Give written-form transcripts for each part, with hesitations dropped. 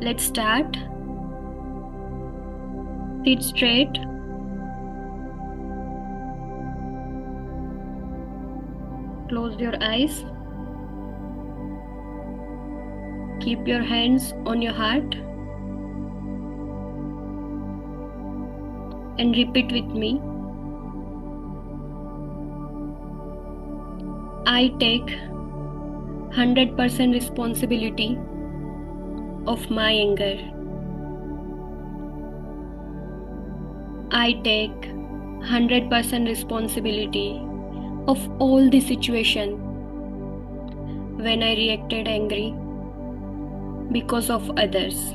Let's start. Sit straight. Close your eyes. Keep your hands on your heart. And repeat with me. I take 100% responsibility of my anger. I take 100% responsibility of all the situation when I reacted angry because of others.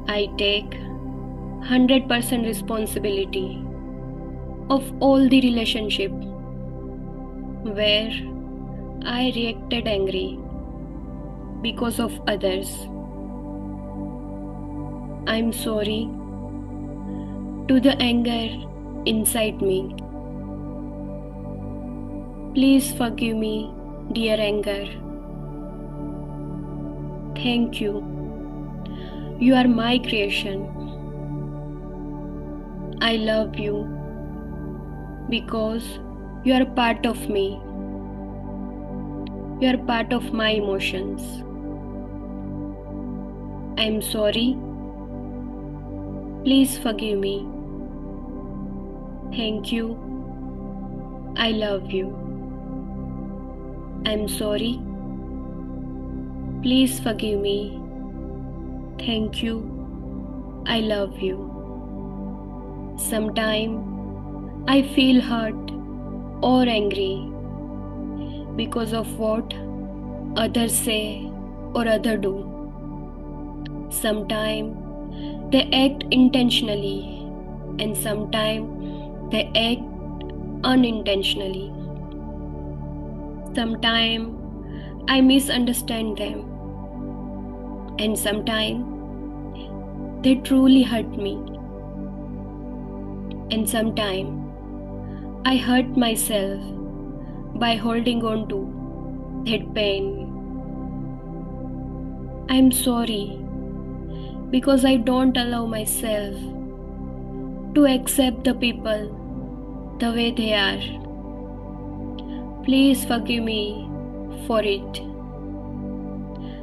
I take 100% responsibility of all the relationship where I reacted angry because of others. I'm sorry to the anger inside me. Please forgive me, dear anger. Thank you. You are my creation. I love you because you are a part of me. You are part of my emotions. I'm sorry. Please forgive me. Thank you. I love you. I'm sorry. Please forgive me. Thank you. I love you. Sometimes I feel hurt or angry because of what others say or others do. Sometimes they act intentionally and sometimes they act unintentionally. Sometimes I misunderstand them and sometimes they truly hurt me. And sometimes I hurt myself by holding on to that pain. I'm sorry because I don't allow myself to accept the people the way they are. Please forgive me for it.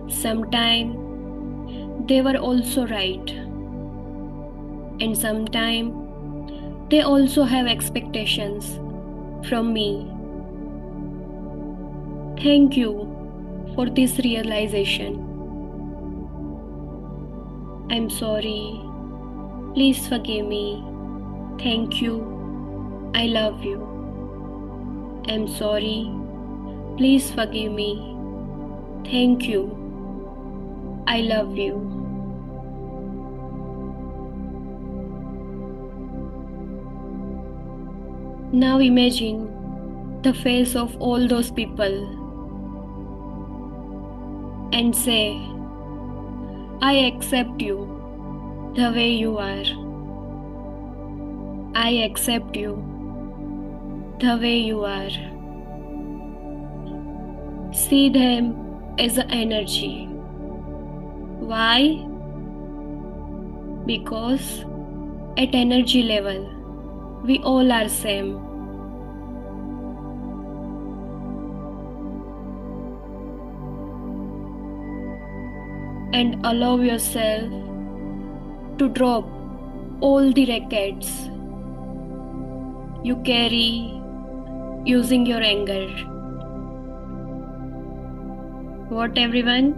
Sometimes they were also right, and sometimes they also have expectations from me. Thank you for this realization. I'm sorry. Please forgive me. Thank you. I love you. I'm sorry. Please forgive me. Thank you. I love you. Now imagine the face of all those people and say, I accept you the way you are. I accept you the way you are. See them as an energy. Why? Because at energy level, we all are same. And allow yourself to drop all the rackets you carry using your anger. What, everyone?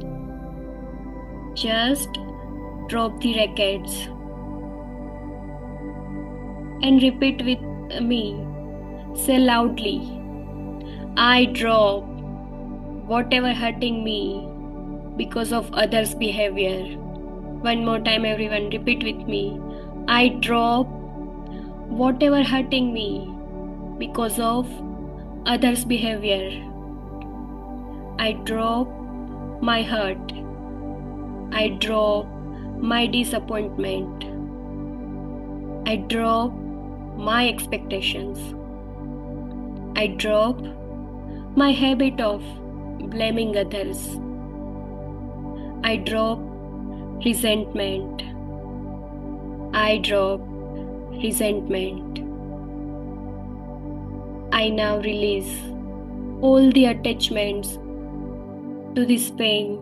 Just drop the rackets and repeat with me. Say loudly, I drop whatever hurting me because of others' behavior. One more time, everyone, repeat with me. I drop whatever hurting me because of others' behavior. I drop my hurt. I drop my disappointment. I drop my expectations. I drop my habit of blaming others. I drop resentment. I drop resentment. I now release all the attachments to this pain,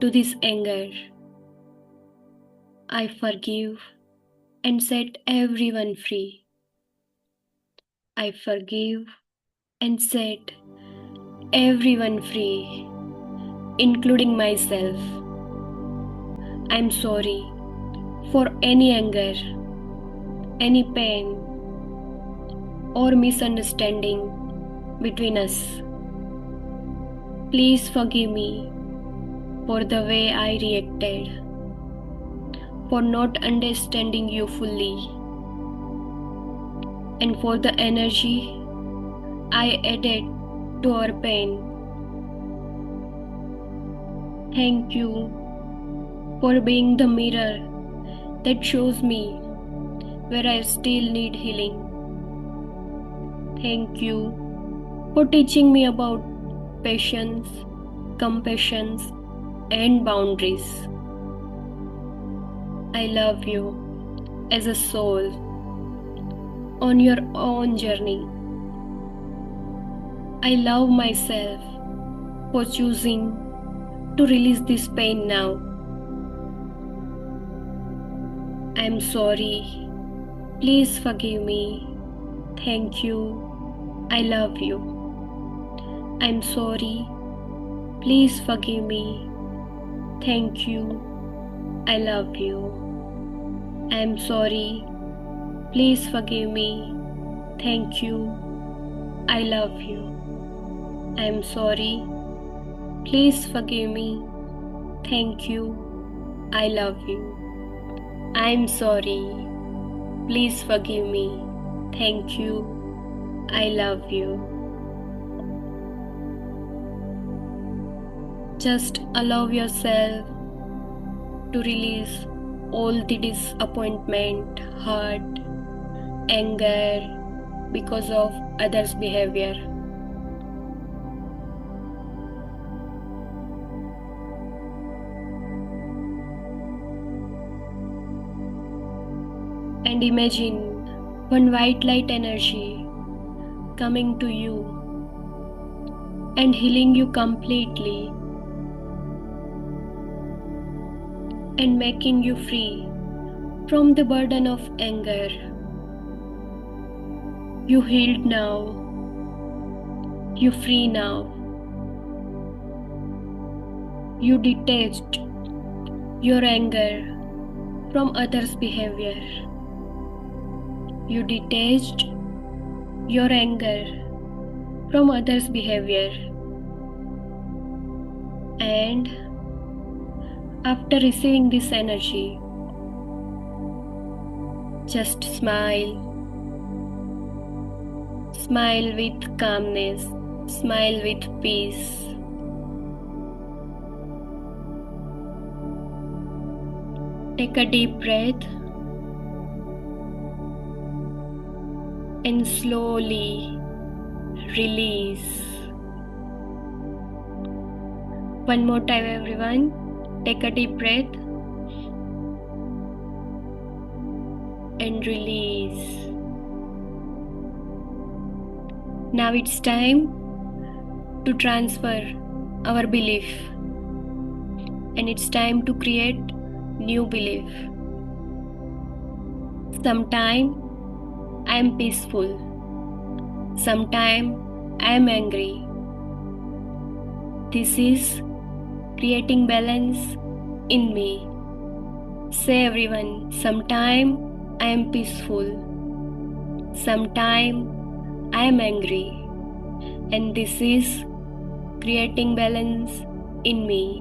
to this anger. I forgive and set everyone free. I forgive and set everyone free, including myself. I'm sorry for any anger, any pain, or misunderstanding between us. Please forgive me for the way I reacted, for not understanding you fully, and for the energy I added to our pain. Thank you for being the mirror that shows me where I still need healing. Thank you for teaching me about patience, compassion, and boundaries. I love you as a soul on your own journey. I love myself for choosing to release this pain now. I'm sorry. Please forgive me. Thank you. I love you. I'm sorry. Please forgive me. Thank you. I love you. I'm sorry. Please forgive me. Thank you. I love you. I'm sorry. Please forgive me. Thank you. I love you. I'm sorry. Please forgive me. Thank you. I love you. Just allow yourself to release all the disappointment, hurt, anger because of others' behavior. And imagine one white light energy coming to you and healing you completely and making you free from the burden of anger. You healed now. You free now. You detached your anger from others' behavior. You detached your anger from others' behavior. And after receiving this energy, just smile. Smile with calmness. Smile with peace. Take a deep breath and slowly release. One more time, everyone. Take a deep breath and release. Now it's time to transfer our belief, and it's time to create new belief. Sometime I am peaceful. Sometime I am angry. This is creating balance in me. Say everyone, sometime I am peaceful. Sometime I am angry. And this is creating balance in me.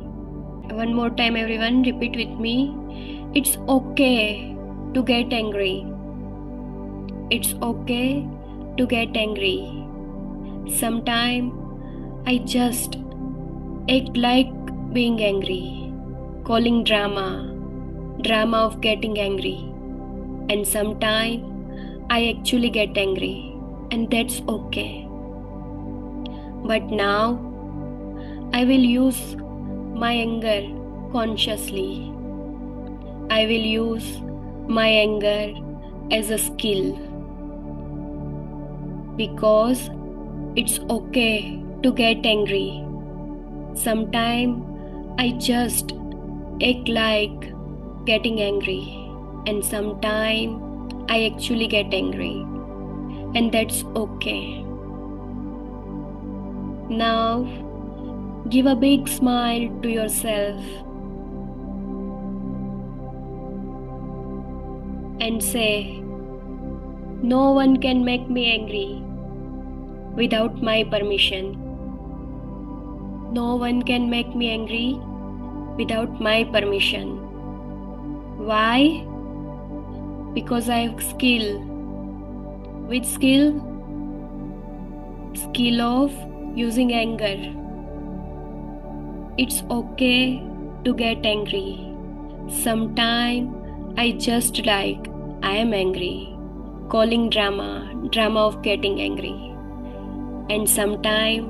One more time, everyone, repeat with me. It's okay to get angry. It's okay to get angry. Sometimes I just act like being angry, calling drama of getting angry. And sometimes I actually get angry, and that's okay. But now I will use my anger consciously. I will use my anger as a skill because it's okay to get angry. Sometimes I just act like getting angry, and sometimes I actually get angry, and that's okay. Now, give a big smile to yourself and say, "No one can make me angry without my permission. No one can make me angry without my permission." Why? Because I have skill. Which skill? Skill of using anger. It's okay to get angry. Sometimes I just like I am angry, calling drama of getting angry. And sometimes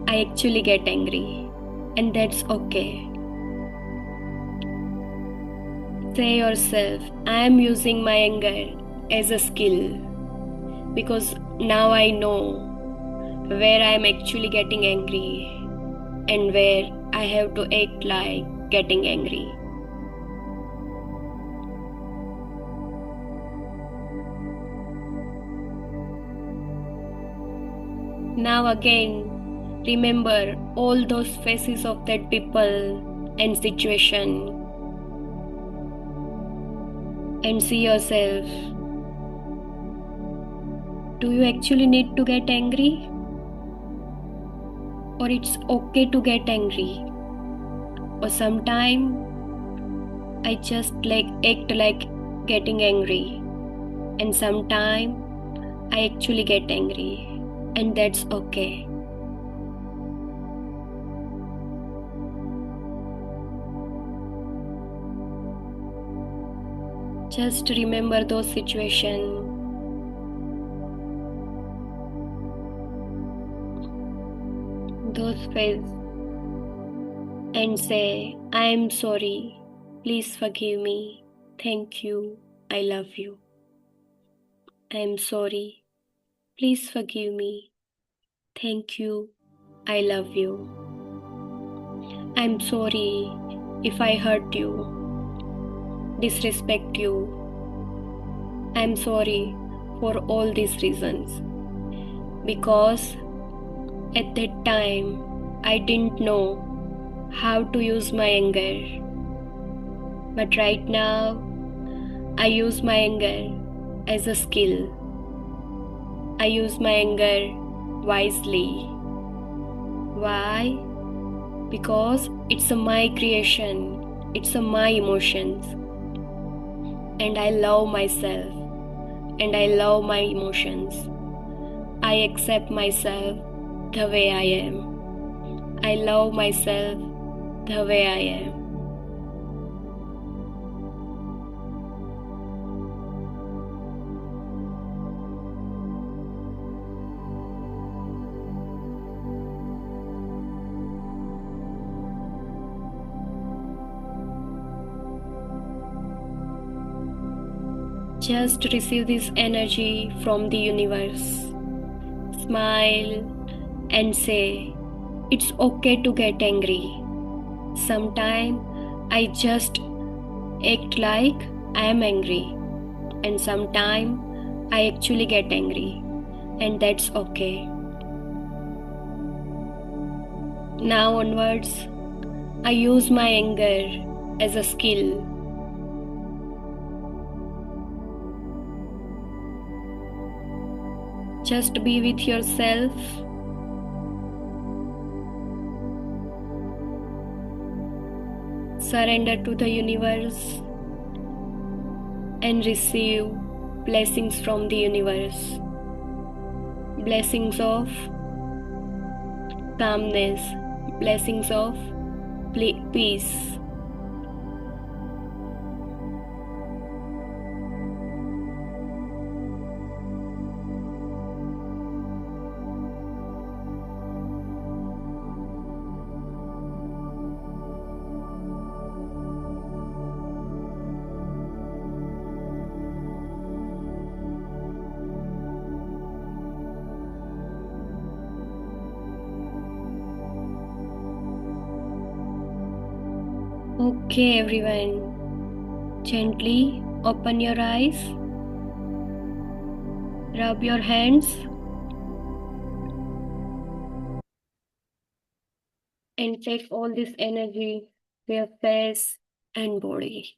I actually get angry, and that's okay. Say yourself, I am using my anger as a skill because now I know where I am actually getting angry and where I have to act like getting angry. Now again, remember all those faces of that people and situation and see yourself. Do you actually need to get angry? Or it's okay to get angry? Or sometime I just act like getting angry, and sometime I actually get angry, and that's okay. Just remember those situations. Those faces and say, I am sorry, please forgive me, thank you, I love you. I am sorry, please forgive me, thank you, I love you. I am sorry if I hurt you, disrespect you. I am sorry for all these reasons because at that time I didn't know how to use my anger. But right now I use my anger as a skill. I use my anger wisely. Why? Because it's my creation, it's my emotions, and I love myself and I love my emotions. I accept myself the way I am. I love myself the way I am. Just receive this energy from the universe. Smile and say, it's okay to get angry. Sometimes I just act like I am angry, and sometimes I actually get angry, and that's okay. Now onwards, I use my anger as a skill. Just be with yourself. Surrender to the universe and receive blessings from the universe. Blessings of calmness, blessings of peace. Okay, everyone. Gently open your eyes, rub your hands, and take all this energy to your face and body.